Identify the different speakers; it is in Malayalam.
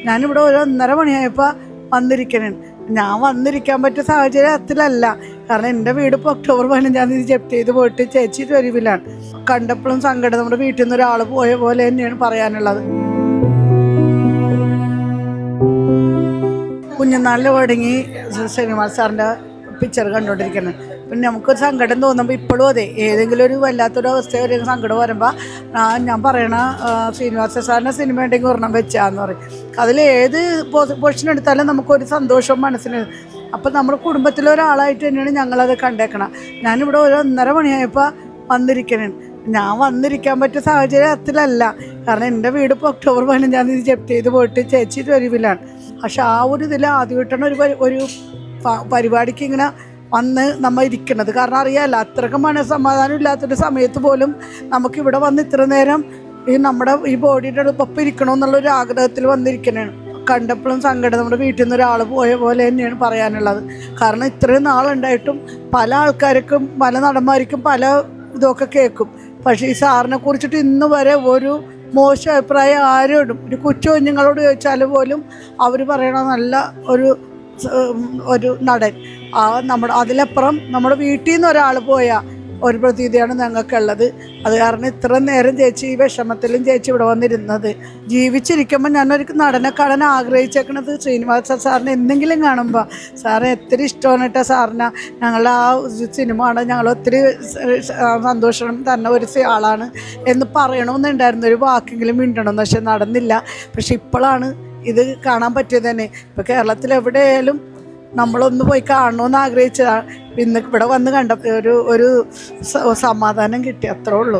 Speaker 1: ഞാനിവിടെ ഒരു 1:30 മണിയായപ്പോൾ വന്നിരിക്കണേ. ഞാൻ വന്നിരിക്കാൻ പറ്റിയ സാഹചര്യത്തിലല്ല. കാരണം എൻ്റെ വീട് ഇപ്പോൾ ഒക്ടോബർ 15-ാം തീയതി ജപ്തി ചെയ്ത് പോയിട്ട് ചേച്ചി തെരുവിലാണ്. കണ്ടപ്പോഴും സങ്കടം. നമ്മുടെ വീട്ടിൽ നിന്ന് ഒരാൾ പോയ പോലെ തന്നെയാണ് പറയാനുള്ളത്. കുഞ്ഞുനാളിൽ തുടങ്ങി ശ്രീനിവാസ് സാറിൻ്റെ പിക്ചർ കണ്ടുകൊണ്ടിരിക്കുന്നത്. പിന്നെ നമുക്കൊരു സങ്കടം തോന്നുമ്പോൾ ഇപ്പോഴും അതെ, ഏതെങ്കിലും ഒരു വല്ലാത്തൊരു അവസ്ഥ ഒരു സങ്കടം വരുമ്പോൾ ഞാൻ പറയണ ശ്രീനിവാസ സാറിൻ്റെ സിനിമ ഉണ്ടെങ്കിൽ ഒരെണ്ണം വെച്ചാന്ന് പറയും. അതിൽ ഏത് പൊസിഷൻ എടുത്താലും നമുക്കൊരു സന്തോഷം മനസ്സിന്. അപ്പം നമ്മുടെ കുടുംബത്തിലൊരാളായിട്ട് തന്നെയാണ് ഞങ്ങളത് കണ്ടേക്കണം. ഞാനിവിടെ ഒരു 1:30 മണിയായപ്പോൾ വന്നിരിക്കണേ. ഞാൻ വന്നിരിക്കാൻ പറ്റിയ സാഹചര്യത്തിലല്ല. കാരണം എൻ്റെ വീട് ഇപ്പോൾ ഒക്ടോബർ 15-ാം തീയതി ജപ്തി ചെയ്ത് പോയിട്ട് ചേച്ചി തെരുവിലാണ്. പക്ഷെ ആ ഒരു ഇതിൽ ആദ്യമായിട്ടാണ് ഒരു പരിപാടിക്ക് ഇങ്ങനെ വന്ന് നമ്മൾ ഇരിക്കുന്നത്. കാരണം അറിയാമല്ലോ, അത്രയ്ക്കും മനസ്സമാധാനം ഇല്ലാത്തൊരു സമയത്ത് പോലും നമുക്കിവിടെ വന്ന് ഇത്ര നേരം നമ്മുടെ ഈ ബോഡിയുടെ ഒപ്പം ഇരിക്കണമെന്നുള്ളൊരു ആഗ്രഹത്തിൽ വന്നിരിക്കുന്നതാണ്. കണ്ടപ്പോഴും സങ്കടം. നമ്മുടെ വീട്ടിൽ നിന്ന് ഒരാൾ പോയ പോലെ തന്നെയാണ് പറയാനുള്ളത്. കാരണം ഇത്രയും നാളുണ്ടായിട്ടും പല ആൾക്കാർക്കും പല നടന്മാർക്കും പല ഇതൊക്കെ കേൾക്കും. പക്ഷേ ഈ സാറിനെ കുറിച്ചിട്ട് ഇന്ന് വരെ ഒരു മോശം അഭിപ്രായം ആരോടും, ഒരു കൊച്ചു കുഞ്ഞുങ്ങളോട് ചോദിച്ചാൽ പോലും അവർ പറയണ നല്ല ഒരു നടൻ. അതിലപ്പുറം നമ്മുടെ വീട്ടിൽ നിന്ന് ഒരാൾ പോയ ഒരു പ്രതീതിയാണ് ഞങ്ങൾക്കുള്ളത്. അത് കാരണം ഇത്ര നേരം ചേച്ചി ഈ വിഷമത്തിലും ചേച്ചി ഇവിടെ വന്നിരുന്നത്. ജീവിച്ചിരിക്കുമ്പോൾ ഞാനൊരു നടനെ കാണാൻ ആഗ്രഹിച്ചേക്കണത് ശ്രീനിവാസ സാറിനെ എന്തെങ്കിലും കാണുമ്പോൾ. സാറിന് ഒത്തിരി ഇഷ്ടമാണ് കേട്ടോ സാറിന്. ഞങ്ങളുടെ ആ സിനിമ ആണ് ഞങ്ങൾ ഒത്തിരി സന്തോഷം തന്നെ ഒരു ആളാണ് എന്ന് പറയണമെന്നുണ്ടായിരുന്നു. ഒരു വാക്കെങ്കിലും മിണ്ടണമെന്ന്. പക്ഷെ നടന്നില്ല. പക്ഷെ ഇപ്പോഴാണ് ഇത് കാണാൻ പറ്റിയത് തന്നെ. ഇപ്പോൾ കേരളത്തിൽ എവിടെയായാലും നമ്മളൊന്ന് പോയി കാണണമെന്ന് ആഗ്രഹിച്ചതാണ്. ഇന്ന് ഇവിടെ വന്ന് കണ്ടപ്പോൾ ഒരു സമാധാനം കിട്ടി, അത്രേ ഉള്ളൂ.